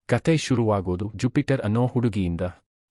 ಕತೆ ಶುರುವಾಗೋದು ಜುಪಿಟರ್ ಅನ್ನೋ ಹುಡುಗಿಯಿಂದ.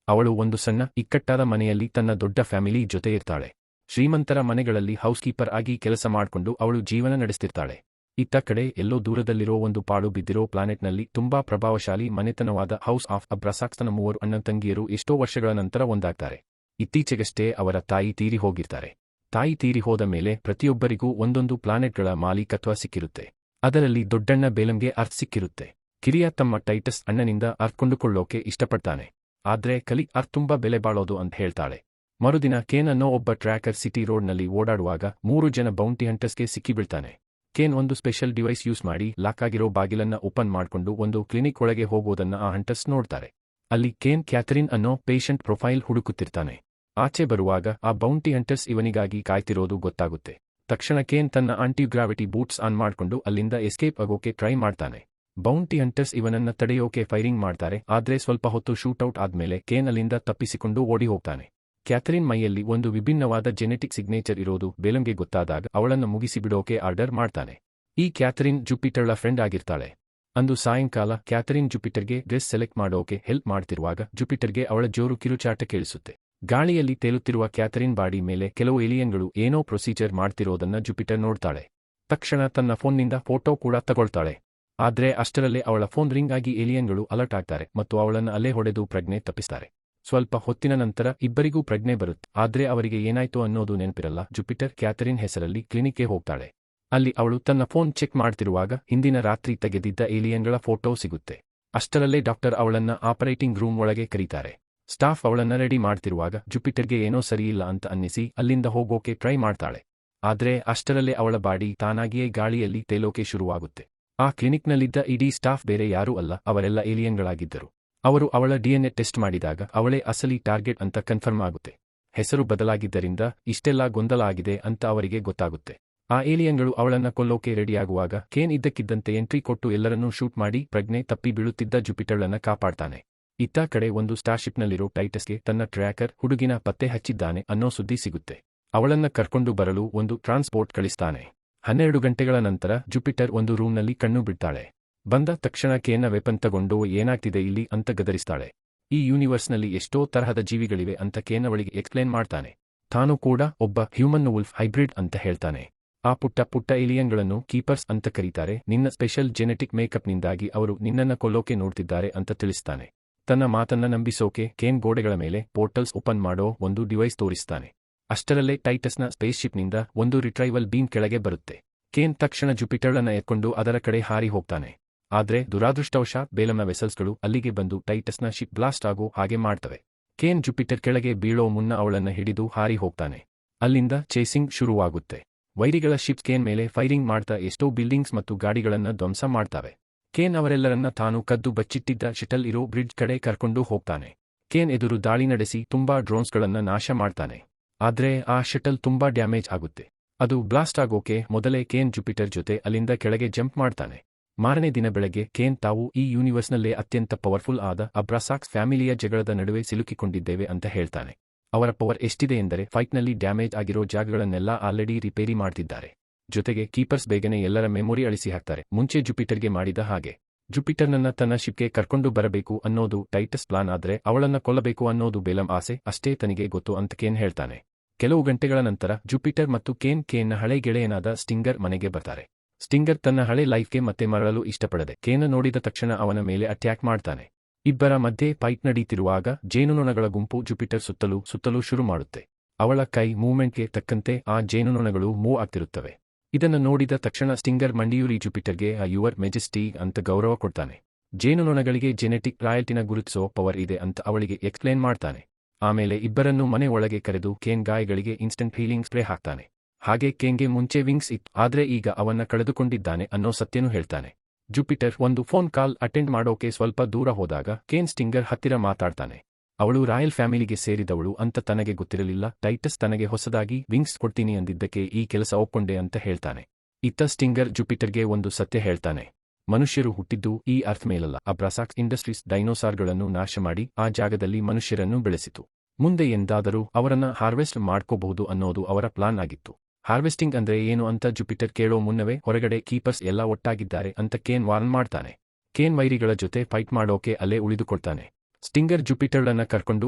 ಅವಳು ಒಂದು ಸಣ್ಣ ಇಕ್ಕಟ್ಟಾದ ಮನೆಯಲ್ಲಿ ತನ್ನ ದೊಡ್ಡ ಫ್ಯಾಮಿಲಿ ಜೊತೆ ಇರ್ತಾಳೆ. ಶ್ರೀಮಂತರ ಮನೆಗಳಲ್ಲಿ ಹೌಸ್ಕೀಪರ್ ಆಗಿ ಕೆಲಸ ಮಾಡ್ಕೊಂಡು ಅವಳು ಜೀವನ ನಡೆಸ್ತಿರ್ತಾಳೆ. ಇತ್ತ ಕಡೆ ಎಲ್ಲೋ ದೂರದಲ್ಲಿರೋ ಒಂದು ಪಾಳು ಬಿದ್ದಿರೋ ಪ್ಲಾನೆಟ್ನಲ್ಲಿ ತುಂಬಾ ಪ್ರಭಾವಶಾಲಿ ಮನೆತನವಾದ ಹೌಸ್ ಆಫ್ ಅಬ್ರಾಸಾಕ್ಸ್ನ 3 ಅಣ್ಣ ತಂಗಿಯರು ಎಷ್ಟೋ ವರ್ಷಗಳ ನಂತರ ಒಂದಾಗ್ತಾರೆ. ಇತ್ತೀಚೆಗಷ್ಟೇ ಅವರ ತಾಯಿ ತೀರಿ ಹೋಗಿರ್ತಾರೆ. ತಾಯಿ ತೀರಿ ಹೋದ ಮೇಲೆ ಪ್ರತಿಯೊಬ್ಬರಿಗೂ ಒಂದೊಂದು ಪ್ಲಾನೆಟ್ಗಳ ಮಾಲೀಕತ್ವ ಸಿಕ್ಕಿರುತ್ತೆ. ಅದರಲ್ಲಿ ದೊಡ್ಡಣ್ಣ ಬೇಲಂಗೆ ಅರ್ತ್ ಸಿಕ್ಕಿರುತ್ತೆ. ಕಿರಿಯ ತಮ್ಮ ಟೈಟಸ್ ಅಣ್ಣನಿಂದ ಅರ್ತ್ ಕೊಂಡುಕೊಳ್ಳೋಕೆ ಇಷ್ಟಪಡ್ತಾನೆ. ಆದ್ರೆ ಕಲಿ ಅರ್ತ್ ತುಂಬಾ ಬೆಲೆ ಬಾಳೋದು ಅಂತ ಹೇಳ್ತಾಳೆ. ಮರುದಿನ ಕೇನ್ ಅನ್ನೋ ಒಬ್ಬ ಟ್ರ್ಯಾಕರ್ ಸಿಟಿ ರೋಡ್ನಲ್ಲಿ ಓಡಾಡುವಾಗ 3 ಜನ ಬೌಂಟಿ ಹಂಟರ್ಸ್ಗೆ ಸಿಕ್ಕಿಬೀಳ್ತಾನೆ. ಕೇನ್ ಒಂದು ಸ್ಪೆಷಲ್ ಡಿವೈಸ್ ಯೂಸ್ ಮಾಡಿ ಲಾಕ್ ಆಗಿರೋ ಬಾಗಿಲನ್ನ ಓಪನ್ ಮಾಡ್ಕೊಂಡು ಒಂದು ಕ್ಲಿನಿಕ್ ಒಳಗೆ ಹೋಗೋದನ್ನ ಆ ಹಂಟರ್ಸ್ ನೋಡ್ತಾರೆ. ಅಲ್ಲಿ ಕೇನ್ ಕ್ಯಾಥರಿನ್ ಅನ್ನೋ ಪೇಷಂಟ್ ಪ್ರೊಫೈಲ್ ಹುಡುಕುತ್ತಿರ್ತಾನೆ. ಆಚೆ ಬರುವಾಗ ಆ ಬೌಂಟಿ ಹಂಟರ್ಸ್ ಇವನಿಗಾಗಿ ಕಾಯ್ತಿರೋದು ಗೊತ್ತಾಗುತ್ತೆ. ತಕ್ಷಣ ಕೇನ್ ತನ್ನ ಆಂಟಿಗ್ರಾವಿಟಿ ಬೂಟ್ಸ್ ಆನ್ ಮಾಡ್ಕೊಂಡು ಅಲ್ಲಿಂದ ಎಸ್ಕೇಪ್ ಆಗೋಕೆ ಟ್ರೈ ಮಾಡ್ತಾನೆ. ಬೌಂಟಿ ಹಂಟರ್ಸ್ ಇವನನ್ನ ತಡೆಯೋಕೆ ಫೈರಿಂಗ್ ಮಾಡ್ತಾರೆ. ಆದ್ರೆ ಸ್ವಲ್ಪ ಹೊತ್ತು ಶೂಟೌಟ್ ಆದ್ಮೇಲೆ ಕೇನ್ ಅಲ್ಲಿಂದ ತಪ್ಪಿಸಿಕೊಂಡು ಓಡಿ ಹೋಗ್ತಾನೆ. ಕ್ಯಾಥರಿನ್ ಮೈಯಲ್ಲಿ ಒಂದು ವಿಭಿನ್ನವಾದ ಜೆನೆಟಿಕ್ ಸಿಗ್ನೇಚರ್ ಇರೋದು ಬೇಲಂಗೆ ಗೊತ್ತಾದಾಗ ಅವಳನ್ನು ಮುಗಿಸಿಬಿಡೋಕೆ ಆರ್ಡರ್ ಮಾಡ್ತಾನೆ. ಈ ಕ್ಯಾಥರಿನ್ ಜುಪಿಟರ್ಳ ಫ್ರೆಂಡ್ ಆಗಿರ್ತಾಳೆ. ಅಂದು ಸಾಯಂಕಾಲ ಕ್ಯಾಥರಿನ್ ಜುಪಿಟರ್ಗೆ ಡ್ರೆಸ್ ಸೆಲೆಕ್ಟ್ ಮಾಡೋಕೆ ಹೆಲ್ಪ್ ಮಾಡ್ತಿರುವಾಗ ಜುಪಿಟರ್ಗೆ ಅವಳ ಜೋರು ಕಿರುಚಾಟ ಕೇಳಿಸುತ್ತೆ. ಗಾಳಿಯಲ್ಲಿ ತೇಲುತ್ತಿರುವ ಕ್ಯಾಥರಿನ್ ಬಾಡಿ ಮೇಲೆ ಕೆಲವು ಏಲಿಯನ್ಗಳು ಏನೋ ಪ್ರೊಸೀಜರ್ ಮಾಡ್ತಿರೋದನ್ನ ಜುಪಿಟರ್ ನೋಡ್ತಾಳೆ. ತಕ್ಷಣ ತನ್ನ ಫೋನ್ನಿಂದ ಫೋಟೋ ಕೂಡ ತಗೊಳ್ತಾಳೆ. ಆದ್ರೆ ಅಷ್ಟರಲ್ಲೇ ಅವಳ ಫೋನ್ ರಿಂಗ್ ಆಗಿ ಏಲಿಯನ್ಗಳು ಅಲರ್ಟ್ ಆಗ್ತಾರೆ ಮತ್ತು ಅವಳನ್ನು ಅಲ್ಲೇ ಹೊಡೆದು ಪ್ರಜ್ಞೆ ತಪ್ಪಿಸ್ತಾರೆ. ಸ್ವಲ್ಪ ಹೊತ್ತಿನ ನಂತರ ಇಬ್ಬರಿಗೂ ಪ್ರಜ್ಞೆ ಬರುತ್ತೆ. ಆದ್ರೆ ಅವರಿಗೆ ಏನಾಯ್ತು ಅನ್ನೋದು ನೆನಪಿರಲ್ಲ. ಜುಪಿಟರ್ ಕ್ಯಾಥರಿನ್ ಹೆಸರಲ್ಲಿ ಕ್ಲಿನಿಕ್ಗೆ ಹೋಗ್ತಾಳೆ. ಅಲ್ಲಿ ಅವಳು ತನ್ನ ಫೋನ್ ಚೆಕ್ ಮಾಡ್ತಿರುವಾಗ ಹಿಂದಿನ ರಾತ್ರಿ ತೆಗೆದಿದ್ದ ಏಲಿಯನ್ಗಳ ಫೋಟೋ ಸಿಗುತ್ತೆ. ಅಷ್ಟರಲ್ಲೇ ಡಾಕ್ಟರ್ ಅವಳನ್ನ ಆಪರೇಟಿಂಗ್ ರೂಮ್ ಒಳಗೆ ಕರೀತಾರೆ. ಸ್ಟಾಫ್ ಅವಳನ್ನ ರೆಡಿ ಮಾಡ್ತಿರುವಾಗ ಜುಪಿಟರ್ಗೆ ಏನೋ ಸರಿಯಿಲ್ಲ ಅಂತ ಅನ್ನಿಸಿ ಅಲ್ಲಿಂದ ಹೋಗೋಕೆ ಟ್ರೈ ಮಾಡ್ತಾಳೆ. ಆದ್ರೆ ಅಷ್ಟರಲ್ಲೇ ಅವಳ ಬಾಡಿ ತಾನಾಗಿಯೇ ಗಾಳಿಯಲ್ಲಿ ತೇಲೋಕೆ ಶುರುವಾಗುತ್ತೆ. ಆ ಕ್ಲಿನಿಕ್ನಲ್ಲಿದ್ದ ಇಡೀ ಸ್ಟಾಫ್ ಬೇರೆ ಯಾರೂ ಅಲ್ಲ, ಅವರೆಲ್ಲ ಏಲಿಯನ್ಗಳಾಗಿದ್ದರು. ಅವರು ಅವಳ ಡಿಎನ್ಎ ಟೆಸ್ಟ್ ಮಾಡಿದಾಗ ಅವಳೇ ಅಸಲಿ ಟಾರ್ಗೆಟ್ ಅಂತ ಕನ್ಫರ್ಮ್ ಆಗುತ್ತೆ. ಹೆಸರು ಬದಲಾಗಿದ್ದರಿಂದ ಇಷ್ಟೆಲ್ಲ ಗೊಂದಲ ಆಗಿದೆ ಅಂತ ಅವರಿಗೆ ಗೊತ್ತಾಗುತ್ತೆ. ಆ ಏಲಿಯನ್ಗಳು ಅವಳನ್ನ ಕೊಲ್ಲೋಕೆ ರೆಡಿಯಾಗುವಾಗ ಕೇನ್ ಇದ್ದಕ್ಕಿದ್ದಂತೆ ಎಂಟ್ರಿ ಕೊಟ್ಟು ಎಲ್ಲರನ್ನೂ ಶೂಟ್ ಮಾಡಿ ಪ್ರಜ್ಞೆ ತಪ್ಪಿ ಬೀಳುತ್ತಿದ್ದ ಜುಪಿಟರ್ಳನ್ನ ಕಾಪಾಡ್ತಾನೆ. ಇತ್ತ ಕಡೆ ಒಂದು ಸ್ಟಾರ್ಶಿಪ್ನಲ್ಲಿರೋ ಟೈಟಸ್ಗೆ ತನ್ನ ಟ್ರ್ಯಾಕರ್ ಹುಡುಗಿನ ಪತ್ತೆ ಹಚ್ಚಿದ್ದಾನೆ ಅನ್ನೋ ಸುದ್ದಿ ಸಿಗುತ್ತೆ. ಅವಳನ್ನ ಕರ್ಕೊಂಡು ಬರಲು ಒಂದು ಟ್ರಾನ್ಸ್ಪೋರ್ಟ್ ಕಳಿಸ್ತಾನೆ. 12 ಗಂಟೆಗಳ ನಂತರ ಜುಪಿಟರ್ ಒಂದು ರೂಮ್ನಲ್ಲಿ ಕಣ್ಣು ಬಿಡ್ತಾಳೆ. ಬಂದ ತಕ್ಷಣ ಕೇನ್ನ ವೆಪನ್ ತಗೊಂಡು ಏನಾಗ್ತಿದೆ ಇಲ್ಲಿ ಅಂತ ಗದರಿಸ್ತಾಳೆ. ಈ ಯೂನಿವರ್ಸ್ನಲ್ಲಿ ಎಷ್ಟೋ ತರಹದ ಜೀವಿಗಳಿವೆ ಅಂತ ಕೇನ್ ಅವಳಿಗೆ ಎಕ್ಸ್ಪ್ಲೇನ್ ಮಾಡ್ತಾನೆ. ತಾನು ಕೂಡ ಒಬ್ಬ ಹ್ಯೂಮನ್ ವುಲ್ಫ್ ಹೈಬ್ರಿಡ್ ಅಂತ ಹೇಳ್ತಾನೆ. ಆ ಪುಟ್ಟ ಪುಟ್ಟ ಏಲಿಯನ್ಗಳನ್ನು ಕೀಪರ್ಸ್ ಅಂತ ಕರೀತಾರೆ. ನಿನ್ನ ಸ್ಪೆಷಲ್ ಜೆನೆಟಿಕ್ ಮೇಕಪ್ನಿಂದಾಗಿ ಅವರು ನಿನ್ನನ್ನ ಕೊಲ್ಲೋಕೆ ನೋಡ್ತಿದ್ದಾರೆ ಅಂತ ತಿಳಿಸ್ತಾನೆ. ತನ್ನ ಮಾತನ್ನ ನಂಬಿಸೋಕೆ ಕೇನ್ ಗೋಡೆಗಳ ಮೇಲೆ ಪೋರ್ಟಲ್ಸ್ ಓಪನ್ ಮಾಡೋ ಒಂದು ಡಿವೈಸ್ ತೋರಿಸ್ತಾನೆ. ಅಷ್ಟರಲ್ಲೇ ಟೈಟಸ್ನ ಸ್ಪೇಸ್ಶಿಪ್ನಿಂದ ಒಂದು ರಿಟ್ರೈವಲ್ ಬೀಮ್ ಕೆಳಗೆ ಬರುತ್ತೆ. ಕೇನ್ ತಕ್ಷಣ ಜುಪಿಟರ್ಳನ್ನ ಎತ್ಕೊಂಡು ಅದರ ಕಡೆ ಹಾರಿ ಹೋಗ್ತಾನೆ. ಆದ್ರೆ ದುರಾದೃಷ್ಟವಶಾತ್ ಬೇಲಂನ ವೆಸಲ್ಸ್ಗಳು ಅಲ್ಲಿಗೆ ಬಂದು ಟೈಟಸ್ನ ಶಿಪ್ ಬ್ಲಾಸ್ಟ್ ಆಗೋ ಹಾಗೆ ಮಾಡ್ತವೆ. ಕೇನ್ ಜುಪಿಟರ್ ಕೆಳಗೆ ಬೀಳೋ ಮುನ್ನ ಅವಳನ್ನ ಹಿಡಿದು ಹಾರಿ ಹೋಗ್ತಾನೆ. ಅಲ್ಲಿಂದ ಚೇಸಿಂಗ್ ಶುರುವಾಗುತ್ತೆ. ವೈರಿಗಳ ಶಿಪ್ಸ್ ಕೇನ್ ಮೇಲೆ ಫೈರಿಂಗ್ ಮಾಡ್ತಾ ಎಷ್ಟೋ ಬಿಲ್ಡಿಂಗ್ಸ್ ಮತ್ತು ಗಾಡಿಗಳನ್ನ ಧ್ವಂಸ ಮಾಡ್ತವೆ. ಕೇನ್ ಅವರೆಲ್ಲರನ್ನ ತಾನು ಕದ್ದು ಬಚ್ಚಿಟ್ಟಿದ್ದ ಶಟಲ್ ಇರೋ ಬ್ರಿಡ್ಜ್ ಕಡೆ ಕರ್ಕೊಂಡು ಹೋಗ್ತಾನೆ. ಕೇನ್ ಎದುರು ದಾಳಿ ನಡೆಸಿ ತುಂಬಾ ಡ್ರೋನ್ಸ್ಗಳನ್ನ ನಾಶ ಮಾಡ್ತಾನೆ. ಆದ್ರೆ ಆ ಶಟಲ್ ತುಂಬಾ ಡ್ಯಾಮೇಜ್ ಆಗುತ್ತೆ. ಅದು ಬ್ಲಾಸ್ಟ್ ಆಗೋಕೆ ಮೊದಲೇ ಕೇನ್ ಜುಪಿಟರ್ ಜೊತೆ ಅಲ್ಲಿಂದ ಕೆಳಗೆ ಜಂಪ್ ಮಾಡ್ತಾನೆ. ಮಾರನೇ ದಿನ ಬೆಳಗ್ಗೆ ಕೇನ್ ತಾವು ಈ ಯೂನಿವರ್ಸ್ನಲ್ಲೇ ಅತ್ಯಂತ ಪವರ್ಫುಲ್ ಆದ ಅಬ್ರಾಸಾಕ್ಸ್ ಫ್ಯಾಮಿಲಿಯ ಜಗಳದ ನಡುವೆ ಸಿಲುಕಿಕೊಂಡಿದ್ದೇವೆ ಅಂತ ಹೇಳ್ತಾನೆ. ಅವರ ಪವರ್ ಎಷ್ಟಿದೆ ಎಂದರೆ ಫೈಟ್ನಲ್ಲಿ ಡ್ಯಾಮೇಜ್ ಆಗಿರೋ ಜಾಗಗಳನ್ನೆಲ್ಲ ಆಲ್ರೆಡಿ ರಿಪೇರಿ ಮಾಡ್ತಿದ್ದಾರೆ. ಜೊತೆಗೆ ಕೀಪರ್ಸ್ ಬೇಗನೆ ಎಲ್ಲರ ಮೆಮೊರಿ ಅಳಿಸಿ ಹಾಕ್ತಾರೆ, ಮುಂಚೆ ಜುಪಿಟರ್ಗೆ ಮಾಡಿದ ಹಾಗೆ. ಜುಪಿಟರ್ನನ್ನ ತನ್ನ ಶಿಪ್ಗೆ ಕರ್ಕೊಂಡು ಬರಬೇಕು ಅನ್ನೋದು ಟೈಟಸ್ ಪ್ಲಾನ್ ಆದ್ರೆ ಅವಳನ್ನ ಕೊಲ್ಲಬೇಕು ಅನ್ನೋದು ಬೇಲಂ ಆಸೆ ಅಷ್ಟೇ ತನಗೆ ಗೊತ್ತು ಅಂತ ಕೇನ್ ಹೇಳ್ತಾನೆ. ಕೆಲವು ಗಂಟೆಗಳ ನಂತರ ಜುಪಿಟರ್ ಮತ್ತು ಕೇನ್ನ ಹಳೆ ಗೆಳೆಯನಾದ ಸ್ಟಿಂಗರ್ ಮನೆಗೆ ಬರ್ತಾರೆ. ಸ್ಟಿಂಗರ್ ತನ್ನ ಹಳೆ ಲೈಫ್ಗೆ ಮತ್ತೆ ಮರಳಲು ಇಷ್ಟಪಡದೆ ಕೇನ್ ನೋಡಿದ ತಕ್ಷಣ ಅವನ ಮೇಲೆ ಅಟ್ಯಾಕ್ ಮಾಡ್ತಾನೆ. ಇಬ್ಬರ ಮಧ್ಯೆ ಫೈಟ್ ನಡೀತಿರುವಾಗ ಜೇನುನೊಣಗಳ ಗುಂಪು ಜುಪಿಟರ್ ಸುತ್ತಲೂ ಶುರು ಮಾಡುತ್ತೆ. ಅವಳ ಕೈ ಮೂವ್ಮೆಂಟ್ಗೆ ತಕ್ಕಂತೆ ಆ ಜೇನುನೊಣಗಳು ಮೂವ್ ಆಗ್ತಿರುತ್ತವೆ. ಇದನ್ನು ನೋಡಿದ ತಕ್ಷಣ ಸ್ಟಿಂಗರ್ ಮಂಡಿಯೂರಿ ಜುಪಿಟರ್ಗೆ ಯುವರ್ ಮೆಜೆಸ್ಟಿ ಅಂತ ಗೌರವ ಕೊಡ್ತಾನೆ. ಜೇನುನೊಣಗಳಿಗೆ ಜೆನೆಟಿಕ್ ರಾಯಲ್ಟಿನ ಗುರುತಿಸೋ ಪವರ್ ಇದೆ ಅಂತ ಅವಳಿಗೆ ಎಕ್ಸ್ಪ್ಲೇನ್ ಮಾಡ್ತಾನೆ. ಆಮೇಲೆ ಇಬ್ಬರನ್ನೂ ಮನೆ ಒಳಗೆ ಕರೆದು ಕೇನ್ ಗಾಯಗಳಿಗೆ ಇನ್ಸ್ಟಂಟ್ ಹೀಲಿಂಗ್ ಸ್ಪ್ರೇ ಹಾಕ್ತಾನೆ. ಹಾಗೆ ಕೇನ್ಗೆ ಮುಂಚೆ ವಿಂಗ್ಸ್ ಇತ್ತು, ಆದ್ರೆ ಈಗ ಅವನ್ನ ಕಳೆದುಕೊಂಡಿದ್ದಾನೆ ಅನ್ನೋ ಸತ್ಯನೂ ಹೇಳ್ತಾನೆ. ಜುಪಿಟರ್ ಒಂದು ಫೋನ್ ಕಾಲ್ ಅಟೆಂಡ್ ಮಾಡೋಕೆ ಸ್ವಲ್ಪ ದೂರ ಹೋದಾಗ ಕೇನ್ ಸ್ಟಿಂಗರ್ ಹತ್ತಿರ ಮಾತಾಡ್ತಾನೆ. ಅವಳು ರಾಯಲ್ ಫ್ಯಾಮಿಲಿಗೆ ಸೇರಿದವಳು ಅಂತ ತನಗೆ ಗೊತ್ತಿರಲಿಲ್ಲ. ಟೈಟಸ್ ತನಗೆ ಹೊಸದಾಗಿ ವಿಂಗ್ಸ್ ಕೊಡ್ತೀನಿ ಅಂದಿದ್ದಕ್ಕೆ ಈ ಕೆಲಸ ಒಪ್ಕೊಂಡೆ ಅಂತ ಹೇಳ್ತಾನೆ. ಇತ್ತ ಸ್ಟಿಂಗರ್ ಜುಪಿಟರ್ಗೆ ಒಂದು ಸತ್ಯ ಹೇಳ್ತಾನೆ. ಮನುಷ್ಯರು ಹುಟ್ಟಿದ್ದು ಈ ಅರ್ತ್ ಮೇಲಲ್ಲ. ಅಬ್ರಾಸಾಕ್ಸ್ ಇಂಡಸ್ಟ್ರೀಸ್ ಡೈನೋಸಾರ್ಗಳನ್ನು ನಾಶ ಮಾಡಿ ಆ ಜಾಗದಲ್ಲಿ ಮನುಷ್ಯರನ್ನು ಬೆಳೆಸಿತು. ಮುಂದೆ ಎಂದಾದರೂ ಅವರನ್ನ ಹಾರ್ವೆಸ್ಟ್ ಮಾಡ್ಕೋಬಹುದು ಅನ್ನೋದು ಅವರ ಪ್ಲಾನ್ ಆಗಿತ್ತು. ಹಾರ್ವೆಸ್ಟಿಂಗ್ ಅಂದ್ರೆ ಏನು ಅಂತ ಜುಪಿಟರ್ ಕೇಳೋ ಮುನ್ನವೇ ಹೊರಗಡೆ ಕೀಪರ್ಸ್ ಎಲ್ಲ ಒಟ್ಟಾಗಿದ್ದಾರೆ ಅಂತ ಕೇನ್ ವಾರ್ನ್ ಮಾಡ್ತಾನೆ. ಕೇನ್ ವೈರಿಗಳ ಜೊತೆ ಫೈಟ್ ಮಾಡೋಕೆ ಅಲ್ಲೇ ಉಳಿದುಕೊಳ್ತಾನೆ. ಸ್ಟಿಂಗರ್ ಜುಪಿಟರ್ಳನ್ನ ಕರ್ಕೊಂಡು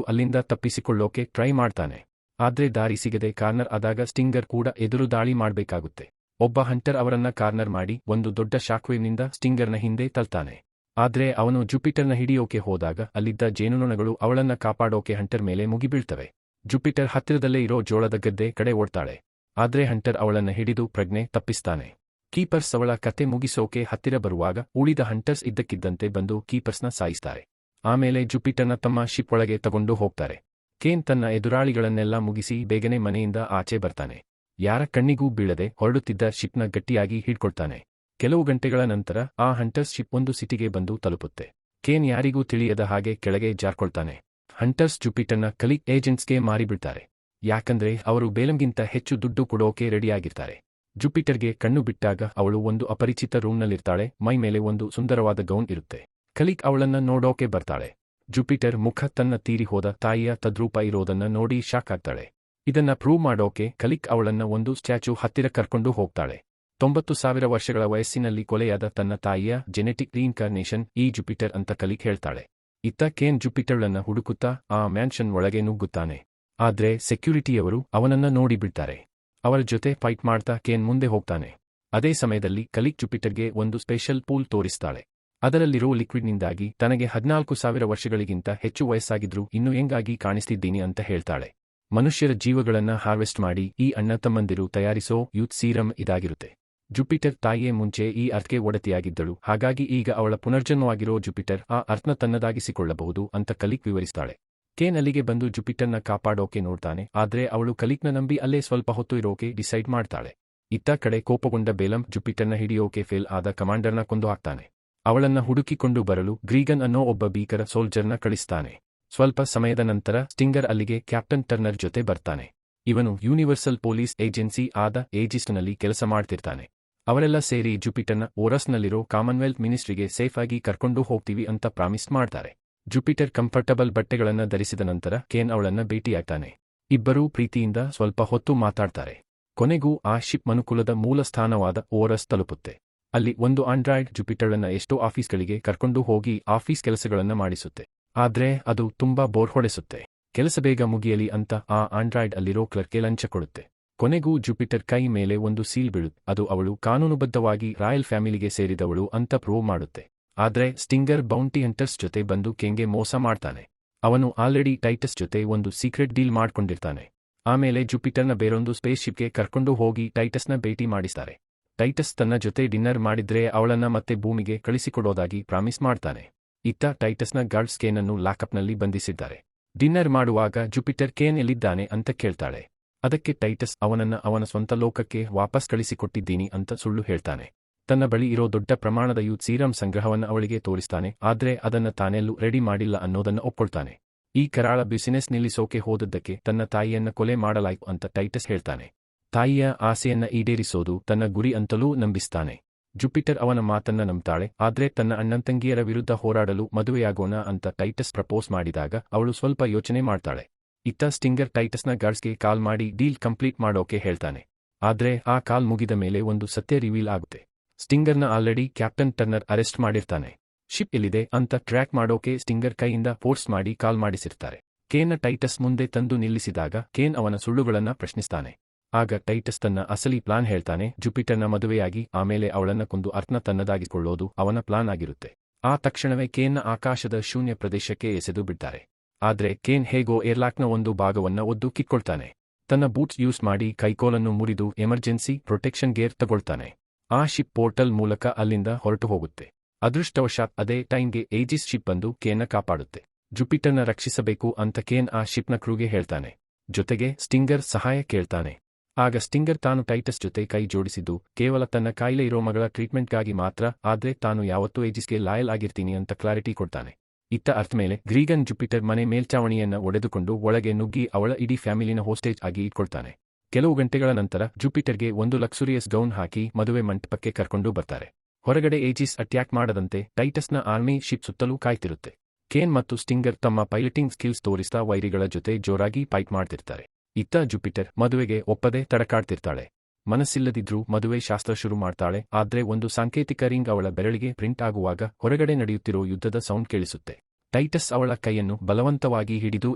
ಅಲ್ಲಿಂದ ತಪ್ಪಿಸಿಕೊಳ್ಳೋಕೆ ಟ್ರೈ ಮಾಡ್ತಾನೆ. ಆದ್ರೆ ದಾರಿ ಸಿಗದೆ ಕಾರ್ನರ್ ಆದಾಗ ಸ್ಟಿಂಗರ್ ಕೂಡ ಎದುರು ದಾಳಿ ಮಾಡ್ಬೇಕಾಗುತ್ತೆ. ಒಬ್ಬ ಹಂಟರ್ ಅವರನ್ನ ಕಾರ್ನರ್ ಮಾಡಿ ಒಂದು ದೊಡ್ಡ ಶಾಕ್ವೇವ್ನಿಂದ ಸ್ಟಿಂಗರ್ನ ಹಿಂದೆ ತಳ್ತಾನೆ. ಆದ್ರೆ ಅವನು ಜುಪಿಟರ್ನ ಹಿಡಿಯೋಕೆ ಹೋದಾಗ ಅಲ್ಲಿದ್ದ ಜೇನುನೊಣಗಳು ಅವಳನ್ನ ಕಾಪಾಡೋಕೆ ಹಂಟರ್ ಮೇಲೆ ಮುಗಿಬೀಳ್ತವೆ. ಜುಪಿಟರ್ ಹತ್ತಿರದಲ್ಲೇ ಇರೋ ಜೋಳದ ಗದ್ದೆ ಕಡೆ ಓಡ್ತಾಳೆ. ಆದ್ರೆ ಹಂಟರ್ ಅವಳನ್ನ ಹಿಡಿದು ಪ್ರಜ್ಞೆ ತಪ್ಪಿಸ್ತಾನೆ. ಕೀಪರ್ಸ್ ಅವಳ ಕತೆ ಮುಗಿಸೋಕೆ ಹತ್ತಿರ ಬರುವಾಗ ಉಳಿದ ಹಂಟರ್ಸ್ ಇದ್ದಕ್ಕಿದ್ದಂತೆ ಬಂದು ಕೀಪರ್ಸ್ನ ಸಾಯಿಸ್ತಾರೆ. ಆಮೇಲೆ ಜುಪಿಟರ್ನ ತಮ್ಮ ಶಿಪ್ ಒಳಗೆ ತಗೊಂಡು ಹೋಗ್ತಾರೆ. ಕೇನ್ ತನ್ನ ಎದುರಾಳಿಗಳನ್ನೆಲ್ಲ ಮುಗಿಸಿ ಬೇಗನೆ ಮನೆಯಿಂದ ಆಚೆ ಬರ್ತಾನೆ. ಯಾರ ಕಣ್ಣಿಗೂ ಬೀಳದೆ ಹೊರಡುತ್ತಿದ್ದ ಶಿಪ್ನ ಗಟ್ಟಿಯಾಗಿ ಹಿಡ್ಕೊಳ್ತಾನೆ. ಕೆಲವು ಗಂಟೆಗಳ ನಂತರ ಆ ಹಂಟರ್ಸ್ ಶಿಪ್ ಒಂದು ಸಿಟಿಗೆ ಬಂದು ತಲುಪುತ್ತೆ. ಕೇನ್ ಯಾರಿಗೂ ತಿಳಿಯದ ಹಾಗೆ ಕೆಳಗೆ ಜಾರ್ಕೊಳ್ತಾನೆ. Hunters ಜುಪಿಟರ್ನ colleague ಏಜೆಂಟ್ಸ್ಗೆ ಮಾರಿಬಿಡ್ತಾರೆ. ಯಾಕಂದ್ರೆ ಅವರು ಬೇಲಂಗಿಂತ ಹೆಚ್ಚು ದುಡ್ಡು ಕೊಡೋಕೆ ರೆಡಿಯಾಗಿರ್ತಾರೆ. ಜುಪಿಟರ್ಗೆ ಕಣ್ಣು ಬಿಟ್ಟಾಗ ಅವಳು ಒಂದು ಅಪರಿಚಿತ ರೂಮ್ನಲ್ಲಿರ್ತಾಳೆ. ಮೈ ಮೇಲೆ ಒಂದು ಸುಂದರವಾದ ಗೌನ್ ಇರುತ್ತೆ. ಕಲೀಗ್ ಅವಳನ್ನ ನೋಡೋಕೆ ಬರ್ತಾಳೆ. ಜುಪಿಟರ್ ಮುಖ ತನ್ನ ತೀರಿ ಹೋದ ತಾಯಿಯ ತದ್ರೂಪ ಇರೋದನ್ನ ನೋಡಿ ಶಾಕ್ ಆಗ್ತಾಳೆ. ಇದನ್ನ ಪ್ರೂವ್ ಮಾಡೋಕೆ ಕಲೀಗ್ ಅವಳನ್ನ ಒಂದು ಸ್ಟ್ಯಾಚ್ಯೂ ಹತ್ತಿರ ಕರ್ಕೊಂಡು ಹೋಗ್ತಾಳೆ. 90,000 ವರ್ಷಗಳ ವಯಸ್ಸಿನಲ್ಲಿ ಕೊಲೆಯಾದ ತನ್ನ ತಾಯಿಯ ಜೆನೆಟಿಕ್ ರೀಇನ್ಕಾರ್ನೇಷನ್ ಈ ಜುಪಿಟರ್ ಅಂತ ಕಲೀಗ್ ಹೇಳ್ತಾಳೆ. ಇತ್ತ ಕೇನ್ ಜುಪಿಟರ್ಳನ್ನ ಹುಡುಕುತ್ತಾ ಆ ಮ್ಯಾನ್ಷನ್ ಒಳಗೆ ನುಗ್ಗುತ್ತಾನೆ. ಆದ್ರೆ ಸೆಕ್ಯೂರಿಟಿಯವರು ಅವನನ್ನ ನೋಡಿಬಿಡ್ತಾರೆ. ಅವರ ಜೊತೆ ಫೈಟ್ ಮಾಡ್ತಾ ಕೇನ್ ಮುಂದೆ ಹೋಗ್ತಾನೆ. ಅದೇ ಸಮಯದಲ್ಲಿ ಕಲೀಗ್ ಜುಪಿಟರ್ಗೆ ಒಂದು ಸ್ಪೆಷಲ್ ಪೂಲ್ ತೋರಿಸ್ತಾಳೆ. ಅದರಲ್ಲಿರೋ ಲಿಕ್ವಿಡ್ನಿಂದಾಗಿ ತನಗೆ 14,000 ವರ್ಷಗಳಿಗಿಂತ ಹೆಚ್ಚು ವಯಸ್ಸಾಗಿದ್ರೂ ಇನ್ನೂ ಯಂಗಾಗಿ ಕಾಣಿಸ್ತಿದ್ದೀನಿ ಅಂತ ಹೇಳ್ತಾಳೆ. ಮನುಷ್ಯರ ಜೀವಗಳನ್ನ ಹಾರ್ವೆಸ್ಟ್ ಮಾಡಿ ಈ ಅಣ್ಣ ತಮ್ಮಂದಿರು ತಯಾರಿಸೋ ಯೂತ್ ಸೀರಮ್ ಇದಾಗಿರುತ್ತೆ. ಜುಪಿಟರ್ ತಾಯಿಯೇ ಮುಂಚೆ ಈ ಅರ್ಥ್ಗೆ ಒಡತಿಯಾಗಿದ್ದಳು. ಹಾಗಾಗಿ ಈಗ ಅವಳ ಪುನರ್ಜನ್ಮವಾಗಿರೋ ಜುಪಿಟರ್ ಆ ಅರ್ಥ್ನ ತನ್ನದಾಗಿಸಿಕೊಳ್ಳಬಹುದು ಅಂತ ಕಲೀಗ್ ವಿವರಿಸ್ತಾಳೆ. ಕೇನ್ ಅಲ್ಲಿಗೆ ಬಂದು ಜುಪಿಟರ್ನ ಕಾಪಾಡೋಕೆ ನೋಡ್ತಾನೆ. ಆದ್ರೆ ಅವಳು ಕಲೀಗ್ನ ನಂಬಿ ಅಲ್ಲೇ ಸ್ವಲ್ಪ ಹೊತ್ತು ಇರೋಕೆ ಡಿಸೈಡ್ ಮಾಡ್ತಾಳೆ. ಇತ್ತ ಕಡೆ ಕೋಪಗೊಂಡ ಬೇಲಂ ಜುಪಿಟರ್ನ ಹಿಡಿಯೋಕೆ ಫೇಲ್ ಆದ ಕಮಾಂಡರ್ನ ಕೊಂದು ಹಾಕ್ತಾನೆ. ಅವಳನ್ನ ಹುಡುಕಿಕೊಂಡು ಬರಲು ಗ್ರೀಗನ್ ಅನ್ನೋ ಒಬ್ಬ ಭೀಕರ ಸೋಲ್ಜರ್ನ ಕಳಿಸ್ತಾನೆ. ಸ್ವಲ್ಪ ಸಮಯದ ನಂತರ ಸ್ಟಿಂಗರ್ ಅಲ್ಲಿಗೆ ಕ್ಯಾಪ್ಟನ್ ಟರ್ನರ್ ಜೊತೆ ಬರ್ತಾನೆ. ಇವನು ಯೂನಿವರ್ಸಲ್ ಪೊಲೀಸ್ ಏಜೆನ್ಸಿ ಆದ ಏಜಿಸ್ಟ್ನಲ್ಲಿ ಕೆಲಸ ಮಾಡ್ತಿರ್ತಾನೆ. ಅವರೆಲ್ಲ ಸೇರಿ ಜುಪಿಟರ್ನ ಓರಸ್ನಲ್ಲಿರೋ ಕಾಮನ್ವೆಲ್ತ್ ಮಿನಿಸ್ಟ್ರಿಗೆ ಸೇಫ್ ಆಗಿ ಕರ್ಕೊಂಡು ಹೋಗ್ತೀವಿ ಅಂತ ಪ್ರಾಮಿಸ್ ಮಾಡ್ತಾರೆ. ಜುಪಿಟರ್ ಕಂಫರ್ಟಬಲ್ ಬಟ್ಟೆಗಳನ್ನ ಧರಿಸಿದ ನಂತರ ಕೇನ್ ಅವಳನ್ನ ಭೇಟಿಯಾಗ್ತಾನೆ. ಇಬ್ಬರೂ ಪ್ರೀತಿಯಿಂದ ಸ್ವಲ್ಪ ಹೊತ್ತು ಮಾತಾಡ್ತಾರೆ. ಕೊನೆಗೂ ಆ ಶಿಪ್ ಮನುಕುಲದ ಮೂಲ ಸ್ಥಾನವಾದ ಓರಸ್ ತಲುಪುತ್ತೆ. ಅಲ್ಲಿ ಒಂದು ಆಂಡ್ರಾಯ್ಡ್ ಜುಪಿಟರ್ಳನ್ನ ಎಷ್ಟೋ ಆಫೀಸ್ಗಳಿಗೆ ಕರ್ಕೊಂಡು ಹೋಗಿ ಆಫೀಸ್ ಕೆಲಸಗಳನ್ನ ಮಾಡಿಸುತ್ತೆ. ಆದ್ರೆ ಅದು ತುಂಬಾ ಬೋರ್ ಹೊಡೆಸುತ್ತೆ. ಕೆಲಸ ಬೇಗ ಮುಗಿಯಲಿ ಅಂತ ಆ ಆಂಡ್ರಾಯ್ಡ್ ಅಲ್ಲಿರೋ ಕ್ಲರ್ಕ್ಗೆ ಲಂಚ ಕೊಡುತ್ತೆ. ಕೊನೆಗೂ ಜುಪಿಟರ್ ಕೈ ಮೇಲೆ ಒಂದು ಸೀಲ್ ಬೀಳುತ್ತೆ. ಅದು ಅವಳು ಕಾನೂನುಬದ್ಧವಾಗಿ ರಾಯಲ್ ಫ್ಯಾಮಿಲಿಗೆ ಸೇರಿದವಳು ಅಂತ ಪ್ರೂವ್ ಮಾಡುತ್ತೆ. ಆದ್ರೆ ಸ್ಟಿಂಗರ್ ಬೌಂಟಿ ಹಂಟರ್ಸ್ ಜೊತೆ ಬಂದು ಕೇನ್ಗೆ ಮೋಸ ಮಾಡ್ತಾನೆ. ಅವನು ಆಲ್ರೆಡಿ ಟೈಟಸ್ ಜೊತೆ ಒಂದು ಸೀಕ್ರೆಟ್ ಡೀಲ್ ಮಾಡ್ಕೊಂಡಿರ್ತಾನೆ. ಆಮೇಲೆ ಜುಪಿಟರ್ನ ಬೇರೊಂದು ಸ್ಪೇಸ್ ಶಿಪ್ಗೆ ಕರ್ಕೊಂಡು ಹೋಗಿ ಟೈಟಸ್ನ ಭೇಟಿ ಮಾಡಿಸ್ತಾರೆ. ಟೈಟಸ್ ತನ್ನ ಜೊತೆ ಡಿನ್ನರ್ ಮಾಡಿದ್ರೆ ಅವಳನ್ನ ಮತ್ತೆ ಭೂಮಿಗೆ ಕಳಿಸಿಕೊಡೋದಾಗಿ ಪ್ರಾಮಿಸ್ ಮಾಡ್ತಾನೆ. ಇತ್ತ ಟೈಟಸ್ನ ಗಾರ್ಡ್ಸ್ ಕೇನನ್ನು ಲಾಕಪ್ನಲ್ಲಿ ಬಂಧಿಸಿದ್ದಾರೆ. ಡಿನ್ನರ್ ಮಾಡುವಾಗ ಜುಪಿಟರ್ ಕೇನ್ ಎಲ್ಲಿದ್ದಾನೆ ಅಂತ ಕೇಳ್ತಾಳೆ. ಅದಕ್ಕೆ ಟೈಟಸ್ ಅವನನ್ನ ಅವನ ಸ್ವಂತ ಲೋಕಕ್ಕೆ ವಾಪಸ್ ಕಳಿಸಿಕೊಟ್ಟಿದ್ದೀನಿ ಅಂತ ಸುಳ್ಳು ಹೇಳ್ತಾನೆ. ತನ್ನ ಬಳಿ ಇರೋ ದೊಡ್ಡ ಪ್ರಮಾಣದ ಯೂತ್ ಸೀರಮ್ ಸಂಗ್ರಹವನ್ನ ಅವಳಿಗೆ ತೋರಿಸ್ತಾನೆ. ಆದ್ರೆ ಅದನ್ನ ತಾನೆಲ್ಲೂ ರೆಡಿ ಮಾಡಿಲ್ಲ ಅನ್ನೋದನ್ನ ಒಪ್ಕೊಳ್ತಾನೆ. ಈ ಕರಾಳ ಬಿಸಿನೆಸ್ ನಿಲ್ಲಿಸೋಕೆ ಹೋದದ್ದಕ್ಕೆ ತನ್ನ ತಾಯಿಯನ್ನ ಕೊಲೆ ಮಾಡಲಾಯ್ತು ಅಂತ ಟೈಟಸ್ ಹೇಳ್ತಾನೆ. ತಾಯಿಯ ಆಸೆಯನ್ನ ಈಡೇರಿಸೋದು ತನ್ನ ಗುರಿ ಅಂತಲೂ ನಂಬಿಸ್ತಾನೆ. ಜುಪಿಟರ್ ಅವನ ಮಾತನ್ನ ನಂಬ್ತಾಳೆ. ಆದ್ರೆ ತನ್ನ ಅಣ್ಣಂತಂಗಿಯರ ವಿರುದ್ಧ ಹೋರಾಡಲು ಮದುವೆಯಾಗೋಣ ಅಂತ ಟೈಟಸ್ ಪ್ರಪೋಸ್ ಮಾಡಿದಾಗ ಅವಳು ಸ್ವಲ್ಪ ಯೋಚನೆ ಮಾಡ್ತಾಳೆ. ಇತ್ತ ಸ್ಟಿಂಗರ್ ಟೈಟಸ್ನ ಗಾರ್ಡ್ಸ್ಗೆ ಕಾಲ್ ಮಾಡಿ ಡೀಲ್ ಕಂಪ್ಲೀಟ್ ಮಾಡೋಕೆ ಹೇಳ್ತಾನೆ. ಆದ್ರೆ ಆ ಕಾಲ್ ಮುಗಿದ ಮೇಲೆ ಒಂದು ಸತ್ಯ ರಿವೀಲ್ ಆಗುತ್ತೆ. ಸ್ಟಿಂಗರ್ನ ಆಲ್ರೆಡಿ ಕ್ಯಾಪ್ಟನ್ ಟರ್ನರ್ ಅರೆಸ್ಟ್ ಮಾಡಿರ್ತಾನೆ. ಶಿಪ್ ಎಲ್ಲಿದೆ ಅಂತ ಟ್ರ್ಯಾಕ್ ಮಾಡೋಕೆ ಸ್ಟಿಂಗರ್ ಕೈಯಿಂದ ಫೋರ್ಸ್ ಮಾಡಿ ಕಾಲ್ ಮಾಡಿಸಿರ್ತಾರೆ. ಕೇನ್ನ ಟೈಟಸ್ ಮುಂದೆ ತಂದು ನಿಲ್ಲಿಸಿದಾಗ ಕೇನ್ ಅವನ ಸುಳ್ಳುಗಳನ್ನ ಪ್ರಶ್ನಿಸ್ತಾನೆ. ಆಗ ಟೈಟಸ್ ತನ್ನ ಅಸಲಿ ಪ್ಲಾನ್ ಹೇಳ್ತಾನೆ. ಜುಪಿಟರ್ನ ಮದುವೆಯಾಗಿ ಆಮೇಲೆ ಅವಳನ್ನ ಕೊಂದು ಅರ್ಥ್ನ ತನ್ನದಾಗಿಸಿಕೊಳ್ಳೋದು ಅವನ ಪ್ಲಾನ್ ಆಗಿರುತ್ತೆ. ಆ ತಕ್ಷಣವೇ ಕೇನ್ನ ಆಕಾಶದ ಶೂನ್ಯ ಪ್ರದೇಶಕ್ಕೆ ಎಸೆದು ಬಿಡ್ತಾರೆ. ಆದ್ರೆ ಕೇನ್ ಹೇಗೋ ಏರ್ಲಾಕ್ನ ಒಂದು ಭಾಗವನ್ನ ಒದ್ದು ಕಿತ್ಕೊಳ್ತಾನೆ. ತನ್ನ ಬೂಟ್ಸ್ ಯೂಸ್ ಮಾಡಿ ಕೈಕೋಲನ್ನು ಮುರಿದು ಎಮರ್ಜೆನ್ಸಿ ಪ್ರೊಟೆಕ್ಷನ್ ಗೇರ್ ತಗೊಳ್ತಾನೆ. ಆ ಶಿಪ್ ಪೋರ್ಟಲ್ ಮೂಲಕ ಅಲ್ಲಿಂದ ಹೊರಟು ಹೋಗುತ್ತೆ. ಅದೃಷ್ಟವಶಾತ್ ಅದೇ ಟೈಮ್ಗೆ ಏಜಿಸ್ ಶಿಪ್ ಬಂದು ಕೇನ್ನ ಕಾಪಾಡುತ್ತೆ. ಜುಪಿಟರ್ನ ರಕ್ಷಿಸಬೇಕು ಅಂತ ಕೇನ್ ಆ ಶಿಪ್ನ ಕ್ರೂಗೆ ಹೇಳ್ತಾನೆ. ಜೊತೆಗೆ ಸ್ಟಿಂಗರ್ ಸಹಾಯ ಕೇಳ್ತಾನೆ. ಆಗ ಸ್ಟಿಂಗರ್ ತಾನು ಟೈಟಸ್ ಜೊತೆ ಕೈ ಜೋಡಿಸಿದ್ದು ಕೇವಲ ತನ್ನ ಕಾಯಿಲೆ ಇರೋ ಮಗಳ ಟ್ರೀಟ್ಮೆಂಟ್ಗಾಗಿ ಮಾತ್ರ, ಆದ್ರೆ ತಾನು ಯಾವತ್ತೂ ಏಜಿಸ್ಗೆ ಲಾಯಲ್ ಆಗಿರ್ತೀನಿ ಅಂತ ಕ್ಲಾರಿಟಿ ಕೊಡ್ತಾನೆ. ಇತ್ತ ಅರ್ಥ ಮೇಲೆ ಗ್ರೀಗನ್ ಜುಪಿಟರ್ ಮನೆ ಮೇಲ್ಚಾವಣಿಯನ್ನ ಒಡೆದುಕೊಂಡು ಒಳಗೆ ನುಗ್ಗಿ ಅವಳ ಇಡೀ ಫ್ಯಾಮಿಲಿನ ಹೋಸ್ಟೇಜ್ ಆಗಿ ಇಟ್ಕೊಳ್ತಾನೆ. ಕೆಲವು ಗಂಟೆಗಳ ನಂತರ ಜುಪಿಟರ್ಗೆ ಒಂದು ಲಕ್ಸುರಿಯಸ್ ಗೌನ್ ಹಾಕಿ ಮದುವೆ ಮಂಟಪಕ್ಕೆ ಕರ್ಕೊಂಡು ಬರ್ತಾರೆ. ಹೊರಗಡೆ ಏಜಿಸ್ ಅಟ್ಯಾಕ್ ಮಾಡದಂತೆ ಟೈಟಸ್ನ ಆರ್ಮಿ ಶಿಪ್ ಸುತ್ತಲೂ ಕಾಯ್ತಿರುತ್ತೆ. ಕೇನ್ ಮತ್ತು ಸ್ಟಿಂಗರ್ ತಮ್ಮ ಪೈಲಟಿಂಗ್ ಸ್ಕಿಲ್ಸ್ ತೋರಿಸ್ತಾ ವೈರಿಗಳ ಜೊತೆ ಜೋರಾಗಿ ಫೈಟ್ ಮಾಡ್ತಿರ್ತಾರೆ. ಇತ್ತ ಜುಪಿಟರ್ ಮದುವೆಗೆ ಒಪ್ಪದೆ ತಡಕಾಡ್ತಿರ್ತಾಳೆ. ಮನಸ್ಸಿಲ್ಲದಿದ್ರೂ ಮದುವೆ ಶಾಸ್ತ್ರ ಶುರು ಮಾಡ್ತಾಳೆ. ಆದ್ರೆ ಒಂದು ಸಾಂಕೇತಿಕ ರಿಂಗ್ ಅವಳ ಬೆರಳಿಗೆ ಪ್ರಿಂಟ್ ಆಗುವಾಗ ಹೊರಗಡೆ ನಡೆಯುತ್ತಿರೋ ಯುದ್ಧದ ಸೌಂಡ್ ಕೇಳಿಸುತ್ತೆ. ಟೈಟಸ್ ಅವಳ ಕೈಯನ್ನು ಬಲವಂತವಾಗಿ ಹಿಡಿದು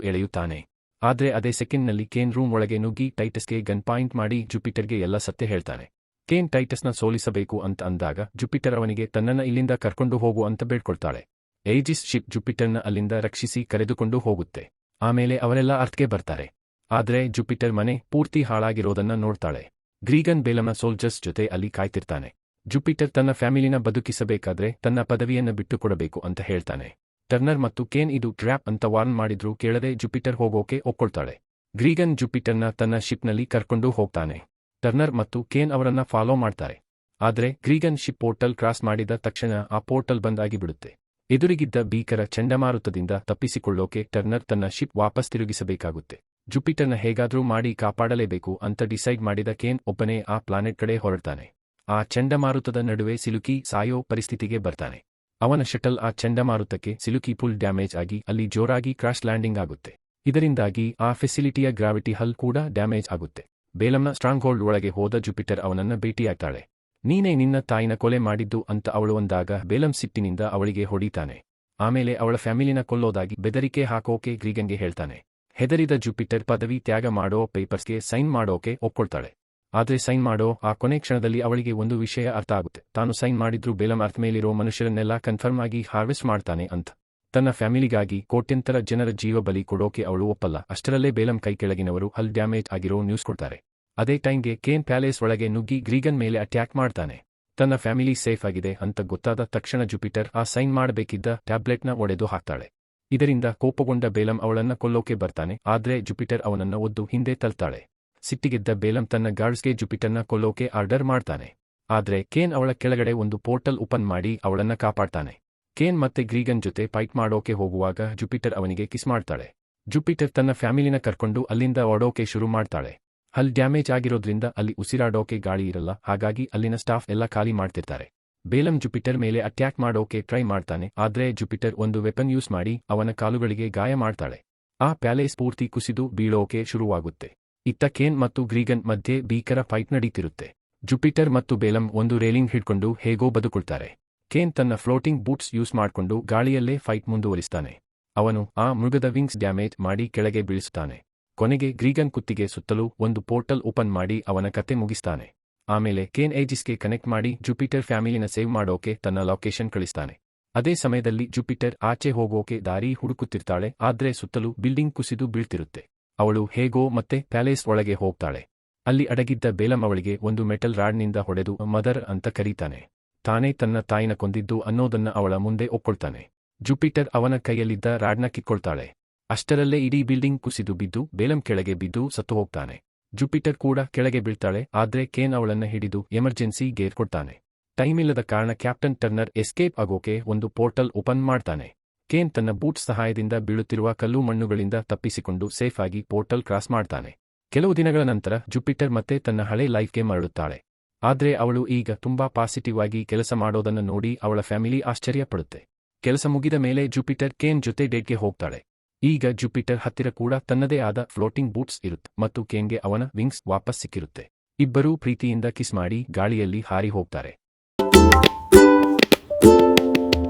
ಎಳೆಯುತ್ತಾನೆ. ಆದ್ರೆ ಅದೇ ಸೆಕೆಂಡ್ನಲ್ಲಿ ಕೇನ್ ರೂಮ್ ಒಳಗೆ ನುಗ್ಗಿ ಟೈಟಸ್ಗೆ ಗನ್ ಪಾಯಿಂಟ್ ಮಾಡಿ ಜುಪಿಟರ್ಗೆ ಎಲ್ಲ ಸತ್ಯ ಹೇಳ್ತಾನೆ. ಕೇನ್ ಟೈಟಸ್ನ ಸೋಲಿಸಬೇಕು ಅಂತ ಅಂದಾಗ ಜುಪಿಟರ್ ಅವನಿಗೆ ತನ್ನನ್ನ ಇಲ್ಲಿಂದ ಕರ್ಕೊಂಡು ಹೋಗು ಅಂತ ಬೇಡ್ಕೊಳ್ತಾಳೆ. ಏಜಿಸ್ ಶಿಪ್ ಜುಪಿಟರ್ನ ಅಲ್ಲಿಂದ ರಕ್ಷಿಸಿ ಕರೆದುಕೊಂಡು ಹೋಗುತ್ತೆ. ಆಮೇಲೆ ಅವರೆಲ್ಲ ಅರ್ಥ್ಗೆ ಬರ್ತಾರೆ. ಆದ್ರೆ ಜುಪಿಟರ್ ಮನೆ ಪೂರ್ತಿ ಹಾಳಾಗಿರೋದನ್ನ ನೋಡ್ತಾಳೆ. ಗ್ರೀಗನ್ ಬೇಲಮ್ನ ಸೋಲ್ಜರ್ಸ್ ಜೊತೆ ಅಲ್ಲಿ ಕಾಯ್ತಿರ್ತಾನೆ. ಜುಪಿಟರ್ ತನ್ನ ಫ್ಯಾಮಿಲಿನ ಬದುಕಿಸಬೇಕಾದ್ರೆ ತನ್ನ ಪದವಿಯನ್ನ ಬಿಟ್ಟುಕೊಡಬೇಕು ಅಂತ ಹೇಳ್ತಾನೆ. ಟರ್ನರ್ ಮತ್ತು ಕೇನ್ ಇದು ಟ್ರ್ಯಾಪ್ ಅಂತ ವಾರ್ನ್ ಮಾಡಿದ್ರೂ ಕೇಳದೆ ಜುಪಿಟರ್ ಹೋಗೋಕೆ ಒಪ್ಕೊಳ್ತಾಳೆ. ಗ್ರೀಗನ್ ಜುಪಿಟರ್ನ ತನ್ನ ಶಿಪ್ನಲ್ಲಿ ಕರ್ಕೊಂಡು ಹೋಗ್ತಾನೆ. ಟರ್ನರ್ ಮತ್ತು ಕೇನ್ ಅವರನ್ನ ಫಾಲೋ ಮಾಡ್ತಾರೆ. ಆದ್ರೆ ಗ್ರೀಗನ್ ಶಿಪ್ ಪೋರ್ಟಲ್ ಕ್ರಾಸ್ ಮಾಡಿದ ತಕ್ಷಣ ಆ ಪೋರ್ಟಲ್ ಬಂದ್ ಆಗಿಬಿಡುತ್ತೆ. ಎದುರಿಗಿದ್ದ ಭೀಕರ ಚಂಡಮಾರುತದಿಂದ ತಪ್ಪಿಸಿಕೊಳ್ಳೋಕೆ ಟರ್ನರ್ ತನ್ನ ಶಿಪ್ ವಾಪಸ್ ತಿರುಗಿಸಬೇಕಾಗುತ್ತೆ. ಜುಪಿಟರ್ನ ಹೇಗಾದ್ರೂ ಮಾಡಿ ಕಾಪಾಡಲೇಬೇಕು ಅಂತ ಡಿಸೈಡ್ ಮಾಡಿದ ಕೇನ್ ಒಬ್ಬನೇ ಆ ಪ್ಲಾನೆಟ್ ಕಡೆ ಹೊರಡ್ತಾನೆ. ಆ ಚಂಡಮಾರುತದ ನಡುವೆ ಸಿಲುಕಿ ಸಾಯೋ ಪರಿಸ್ಥಿತಿಗೆ ಬರ್ತಾನೆ. ಅವನ ಶಟಲ್ ಆ ಚಂಡಮಾರುತಕ್ಕೆ ಸಿಲುಕಿ ಫುಲ್ ಡ್ಯಾಮೇಜ್ ಆಗಿ ಅಲ್ಲಿ ಜೋರಾಗಿ ಕ್ರಾಶ್ ಲ್ಯಾಂಡಿಂಗ್ ಆಗುತ್ತೆ. ಇದರಿಂದಾಗಿ ಆ ಫೆಸಿಲಿಟಿಯ ಗ್ರಾವಿಟಿ ಹಲ್ ಕೂಡ ಡ್ಯಾಮೇಜ್ ಆಗುತ್ತೆ. ಬೇಲಮ್ನ ಸ್ಟ್ರಾಂಗ್ ಹೋಲ್ಡ್ ಒಳಗೆ ಹೋದ ಜುಪಿಟರ್ ಅವನನ್ನ ಭೇಟಿಯಾಗ್ತಾಳೆ. ನೀನೇ ನಿನ್ನ ತಾಯಿನ ಕೊಲೆ ಮಾಡಿದ್ದು ಅಂತ ಅವಳು ಅಂದಾಗ ಬೇಲಮ್ ಸಿಟ್ಟಿನಿಂದ ಅವಳಿಗೆ ಹೊಡಿತಾನೆ. ಆಮೇಲೆ ಅವಳ ಫ್ಯಾಮಿಲಿನ ಕೊಲ್ಲೋದಾಗಿ ಬೆದರಿಕೆ ಹಾಕೋಕೆ ಗ್ರೀಗನ್ಗೆ ಹೇಳ್ತಾನೆ. ಹೆದರಿದ ಜುಪಿಟರ್ ಪದವಿ ತ್ಯಾಗ ಮಾಡೋ ಪೇಪರ್ಸ್ಗೆ ಸೈನ್ ಮಾಡೋಕೆ ಒಪ್ಕೊಳ್ತಾಳೆ. ಆದ್ರೆ ಸೈನ್ ಮಾಡೋ ಆ ಕೊನೆ ಕ್ಷಣದಲ್ಲಿ ಅವಳಿಗೆ ಒಂದು ವಿಷಯ ಅರ್ಥ ಆಗುತ್ತೆ. ತಾನು ಸೈನ್ ಮಾಡಿದ್ರೂ ಬೇಲಮ್ ಅರ್ಥ ಮೇಲಿರೋ ಮನುಷ್ಯರನ್ನೆಲ್ಲ ಕನ್ಫರ್ಮ್ ಆಗಿ ಹಾರ್ವೆಸ್ಟ್ ಮಾಡ್ತಾನೆ ಅಂತ. ತನ್ನ ಫ್ಯಾಮಿಲಿಗಾಗಿ ಕೋಟ್ಯಂತರ ಜನರ ಜೀವ ಬಲಿ ಕೊಡೋಕೆ ಅವಳು ಒಪ್ಪಲ್ಲ. ಅಷ್ಟರಲ್ಲೇ ಬೇಲಮ್ ಕೈ ಕೆಳಗಿನವರು ಹಲ್ ಡ್ಯಾಮೇಜ್ ಆಗಿರೋ ನ್ಯೂಸ್ ಕೊಡ್ತಾರೆ. ಅದೇ ಟೈಮ್ಗೆ ಕೇನ್ ಪ್ಯಾಲೇಸ್ ಒಳಗೆ ನುಗ್ಗಿ ಗ್ರೀಗನ್ ಮೇಲೆ ಅಟ್ಯಾಕ್ ಮಾಡ್ತಾನೆ. ತನ್ನ ಫ್ಯಾಮಿಲಿ ಸೇಫ್ ಆಗಿದೆ ಅಂತ ಗೊತ್ತಾದ ತಕ್ಷಣ ಜುಪಿಟರ್ ಆ ಸೈನ್ ಮಾಡಬೇಕಿದ್ದ ಟ್ಯಾಬ್ಲೆಟ್ನ ಒಡೆದು ಹಾಕ್ತಾಳೆ. ಇದರಿಂದ ಕೋಪಗೊಂಡ ಬೇಲಮ್ ಅವಳನ್ನ ಕೊಲ್ಲೋಕೆ ಬರ್ತಾನೆ. ಆದ್ರೆ ಜುಪಿಟರ್ ಅವನನ್ನ ಒದ್ದು ಹಿಂದೆ ತಳ್ತಾಳೆ. ಸಿಟ್ಟಿಗೆದ್ದ ಬೇಲಮ್ ತನ್ನ ಗಾರ್ಡ್ಸ್ಗೆ ಜುಪಿಟರ್ನ ಕೊಲ್ಲೋಕೆ ಆರ್ಡರ್ ಮಾಡ್ತಾನೆ. ಆದ್ರೆ ಕೇನ್ ಅವಳ ಕೆಳಗಡೆ ಒಂದು ಪೋರ್ಟಲ್ ಓಪನ್ ಮಾಡಿ ಅವಳನ್ನ ಕಾಪಾಡ್ತಾನೆ. ಕೇನ್ ಮತ್ತೆ ಗ್ರೀಗನ್ ಜೊತೆ ಫೈಟ್ ಮಾಡೋಕೆ ಹೋಗುವಾಗ ಜುಪಿಟರ್ ಅವನಿಗೆ ಕಿಸ್ ಮಾಡ್ತಾಳೆ. ಜುಪಿಟರ್ ತನ್ನ ಫ್ಯಾಮಿಲಿನ ಕರ್ಕೊಂಡು ಅಲ್ಲಿಂದ ಓಡೋಕೆ ಶುರು ಮಾಡ್ತಾಳೆ. ಹಲ್ ಡ್ಯಾಮೇಜ್ ಆಗಿರೋದ್ರಿಂದ ಅಲ್ಲಿ ಉಸಿರಾಡೋಕೆ ಗಾಳಿ ಇರಲ್ಲ. ಹಾಗಾಗಿ ಅಲ್ಲಿನ ಸ್ಟಾಫ್ ಎಲ್ಲ ಖಾಲಿ ಮಾಡ್ತಿರ್ತಾರೆ. ಬೇಲಮ್ ಜುಪಿಟರ್ ಮೇಲೆ ಅಟ್ಯಾಕ್ ಮಾಡೋಕೆ ಟ್ರೈ ಮಾಡ್ತಾನೆ. ಆದ್ರೆ ಜುಪಿಟರ್ ಒಂದು ವೆಪನ್ ಯೂಸ್ ಮಾಡಿ ಅವನ ಕಾಲುಗಳಿಗೆ ಗಾಯ ಮಾಡ್ತಾಳೆ. ಆ ಪ್ಯಾಲೇಸ್ ಪೂರ್ತಿ ಕುಸಿದು ಬೀಳೋಕೆ ಶುರುವಾಗುತ್ತೆ. ಇತ್ತ ಕೇನ್ ಮತ್ತು ಗ್ರೀಗನ್ ಮಧ್ಯೆ ಭೀಕರ ಫೈಟ್ ನಡೀತಿರುತ್ತೆ. ಜುಪಿಟರ್ ಮತ್ತು ಬೇಲಮ್ ಒಂದು ರೇಲಿಂಗ್ ಹಿಡ್ಕೊಂಡು ಹೇಗೋ ಬದುಕುಳ್ತಾರೆ. ಕೇನ್ ತನ್ನ ಫ್ಲೋಟಿಂಗ್ ಬೂಟ್ಸ್ ಯೂಸ್ ಮಾಡ್ಕೊಂಡು ಗಾಳಿಯಲ್ಲೇ ಫೈಟ್ ಮುಂದುವರಿಸ್ತಾನೆ. ಅವನು ಆ ಮೃಗದ ವಿಂಗ್ಸ್ ಡ್ಯಾಮೇಜ್ ಮಾಡಿ ಕೆಳಗೆ ಬೀಳಿಸುತ್ತಾನೆ. ಕೊನೆಗೆ ಗ್ರೀಗನ್ ಕುತ್ತಿಗೆ ಸುತ್ತಲೂ ಒಂದು ಪೋರ್ಟಲ್ ಓಪನ್ ಮಾಡಿ ಅವನ ಕತೆ ಮುಗಿಸ್ತಾನೆ. ಆಮೇಲೆ ಕೇನ್ ಏಜಿಸ್ಗೆ ಕನೆಕ್ಟ್ ಮಾಡಿ ಜುಪಿಟರ್ ಫ್ಯಾಮಿಲಿನ ಸೇವ್ ಮಾಡೋಕೆ ತನ್ನ ಲೊಕೇಶನ್ ಕಳಿಸ್ತಾನೆ. ಅದೇ ಸಮಯದಲ್ಲಿ ಜುಪಿಟರ್ ಆಚೆ ಹೋಗೋಕೆ ದಾರಿ ಹುಡುಕುತ್ತಿರ್ತಾಳೆ. ಆದ್ರೆ ಸುತ್ತಲೂ ಬಿಲ್ಡಿಂಗ್ ಕುಸಿದು ಬೀಳ್ತಿರುತ್ತೆ. ಅವಳು ಹೇಗೋ ಮತ್ತೆ ಪ್ಯಾಲೇಸ್ ಒಳಗೆ ಹೋಗ್ತಾಳೆ. ಅಲ್ಲಿ ಅಡಗಿದ್ದ ಬೇಲಮ್ ಅವಳಿಗೆ ಒಂದು ಮೆಟಲ್ ರಾಡ್ನಿಂದ ಹೊಡೆದು ಮದರ್ ಅಂತ ಕರೀತಾನೆ. ತಾನೇ ತನ್ನ ತಾಯಿನ ಕೊಂದಿದ್ದು ಅನ್ನೋದನ್ನ ಅವಳ ಮುಂದೆ ಒಪ್ಕೊಳ್ತಾನೆ. ಜುಪಿಟರ್ ಅವನ ಕೈಯಲ್ಲಿದ್ದ ರಾಡ್ನ ಕಿತ್ಕೊಳ್ತಾಳೆ. ಅಷ್ಟರಲ್ಲೇ ಇಡೀ ಬಿಲ್ಡಿಂಗ್ ಕುಸಿದು ಬಿದ್ದು ಬೇಲಮ್ ಕೆಳಗೆ ಬಿದ್ದು ಸತ್ತು ಹೋಗ್ತಾನೆ. ಜುಪಿಟರ್ ಕೂಡ ಕೆಳಗೆ ಬೀಳ್ತಾಳೆ. ಆದ್ರೆ ಕೇನ್ ಅವಳನ್ನ ಹಿಡಿದು ಎಮರ್ಜೆನ್ಸಿ ಗೇರ್ ಕೊಡ್ತಾನೆ. ಟೈಮಿಲ್ಲದ ಕಾರಣ ಕ್ಯಾಪ್ಟನ್ ಟರ್ನರ್ ಎಸ್ಕೇಪ್ ಆಗೋಕೆ ಒಂದು ಪೋರ್ಟಲ್ ಓಪನ್ ಮಾಡ್ತಾನೆ. ಕೇನ್ ತನ್ನ ಬೂಟ್ಸ್ ಸಹಾಯದಿಂದ ಬೀಳುತ್ತಿರುವ ಕಲ್ಲು ಮಣ್ಣುಗಳಿಂದ ತಪ್ಪಿಸಿಕೊಂಡು ಸೇಫ್ ಆಗಿ ಪೋರ್ಟಲ್ ಕ್ರಾಸ್ ಮಾಡ್ತಾನೆ. ಕೆಲವು ದಿನಗಳ ನಂತರ ಜುಪಿಟರ್ ಮತ್ತೆ ತನ್ನ ಹಳೆ ಲೈಫ್ಗೆ ಮರಳುತ್ತಾಳೆ. ಆದ್ರೆ ಅವಳು ಈಗ ತುಂಬಾ ಪಾಸಿಟಿವ್ ಆಗಿ ಕೆಲಸ ಮಾಡೋದನ್ನ ನೋಡಿ ಅವಳ ಫ್ಯಾಮಿಲಿ ಆಶ್ಚರ್ಯಪಡುತ್ತೆ. ಕೆಲಸ ಮುಗಿದ ಮೇಲೆ ಜುಪಿಟರ್ ಕೇನ್ ಜೊತೆ ಡೇಟ್ಗೆ ಹೋಗ್ತಾಳೆ. ಈಗ ಜುಪಿಟರ್ ಹತ್ತಿರ ಕೂಡ ತನ್ನದೇ ಆದ ಫ್ಲೋಟಿಂಗ್ ಬೂಟ್ಸ್ ಇರುತ್ತೆ ಮತ್ತು ಕೇನ್ಗೆ ಅವನ ವಿಂಗ್ಸ್ ವಾಪಸ್ ಸಿಕ್ಕಿರುತ್ತೆ. ಇಬ್ಬರೂ ಪ್ರೀತಿಯಿಂದ ಕಿಸ್ ಮಾಡಿ ಗಾಳಿಯಲ್ಲಿ ಹಾರಿ ಹೋಗ್ತಾರೆ.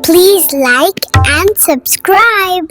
Please like and subscribe.